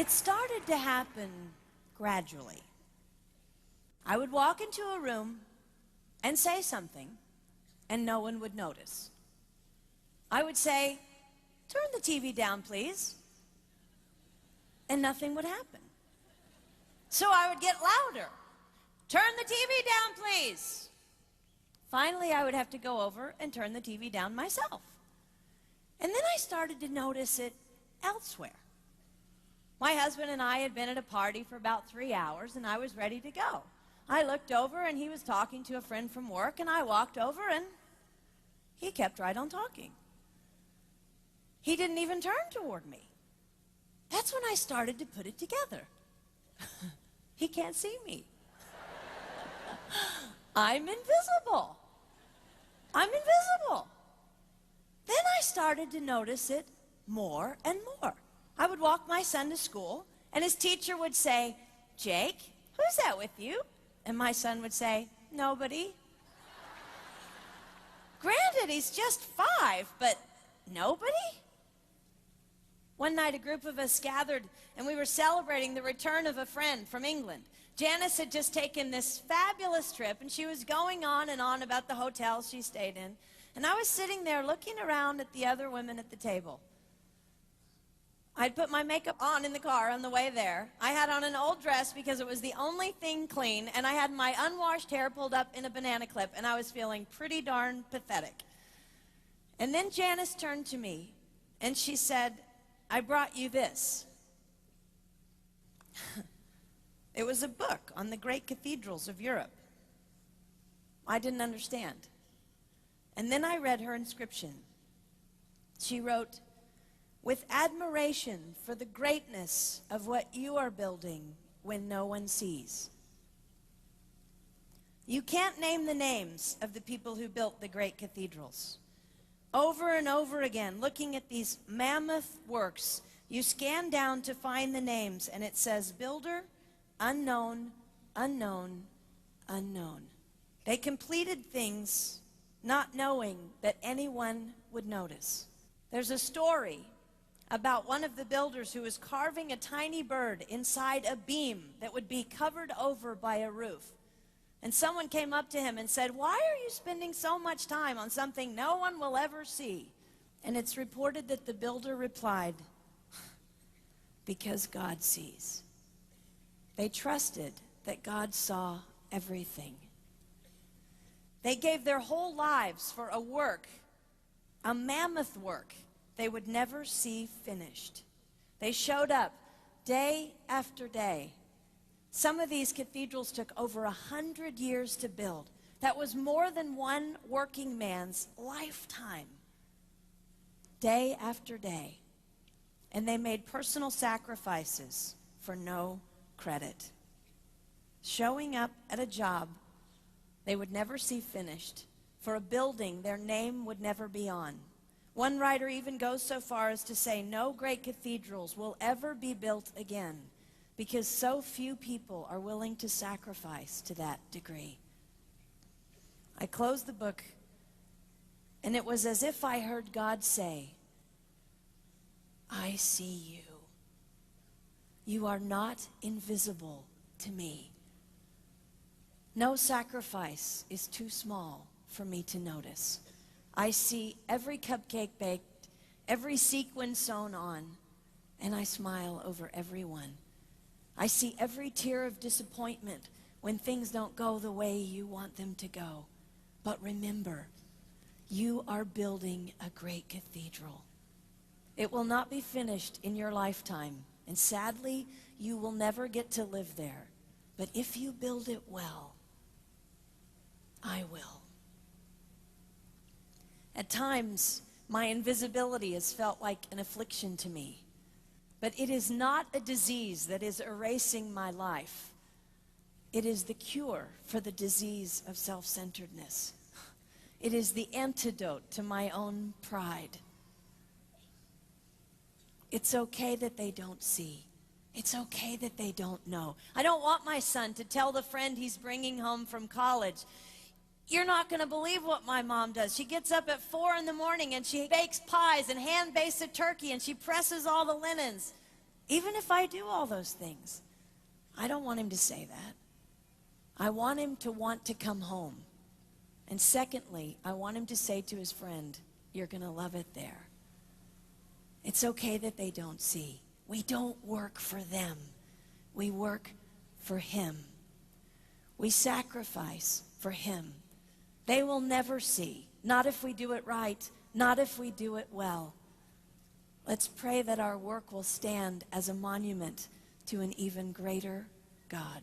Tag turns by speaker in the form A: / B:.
A: It started to happen gradually. I would walk into a room and say something, and no one would notice. I would say, "Turn the TV down, please," and nothing would happen. So I would get louder. "Turn the TV down, please." Finally, I would have to go over and turn the TV down myself. And then I started to notice it elsewhere. My husband and I had been at a party for about 3 hours, and I was ready to go. I looked over, and he was talking to a friend from work, and I walked over, and he kept right on talking. He didn't even turn toward me. That's when I started to put it together. He can't see me. I'm invisible. I'm invisible. Then I started to notice it more and more. I would walk my son to school, and his teacher would say, "Jake, who's that with you?" And my son would say, "Nobody." Granted, he's just 5, but nobody? One night, a group of us gathered, and we were celebrating the return of a friend from England. Janice had just taken this fabulous trip, and she was going on and on about the hotel she stayed in. And I was sitting there looking around at the other women at the table. I'd put my makeup on in the car on the way there. I had on an old dress because it was the only thing clean, and I had my unwashed hair pulled up in a banana clip, and I was feeling pretty darn pathetic. And then Janice turned to me, and she said, "I brought you this." It was a book on the great cathedrals of Europe. I didn't understand. And then I read her inscription. She wrote, "With admiration for the greatness of what you are building when no one sees." You can't name the names of the people who built the great cathedrals. Over and over again, looking at these mammoth works, you scan down to find the names, and it says, "Builder, unknown, unknown, unknown." They completed things not knowing that anyone would notice. There's a story about one of the builders who was carving a tiny bird inside a beam that would be covered over by a roof. And someone came up to him and said, "Why are you spending so much time on something no one will ever see?" And it's reported that the builder replied, "Because God sees." They trusted that God saw everything. They gave their whole lives for a work, a mammoth work they would never see finished. They showed up day after day. Some of these cathedrals took over 100 years to build. That was more than one working man's lifetime. Day after day. And they made personal sacrifices for no credit. Showing up at a job they would never see finished, for a building their name would never be on. One writer even goes so far as to say no great cathedrals will ever be built again because so few people are willing to sacrifice to that degree. I closed the book, and it was as if I heard God say, "I see you. You are not invisible to me. No sacrifice is too small for me to notice. I see every cupcake baked, every sequin sewn on, and I smile over every one. I see every tear of disappointment when things don't go the way you want them to go. But remember, you are building a great cathedral. It will not be finished in your lifetime, and sadly, you will never get to live there. But if you build it well, I will." At times, my invisibility has felt like an affliction to me. But it is not a disease that is erasing my life. It is the cure for the disease of self-centeredness. It is the antidote to my own pride. It's okay that they don't see. It's okay that they don't know. I don't want my son to tell the friend he's bringing home from college, "You're not going to believe what my mom does. She gets up at 4 in the morning and she bakes pies and hand bakes a turkey and she presses all the linens." Even if I do all those things, I don't want him to say that. I want him to want to come home. And secondly, I want him to say to his friend, you're going to love it there. It's okay that they don't see. We don't work for them. We work for him. We sacrifice for him. They will never see. Not if we do it right. Not if we do it well. Let's pray that our work will stand as a monument to an even greater God.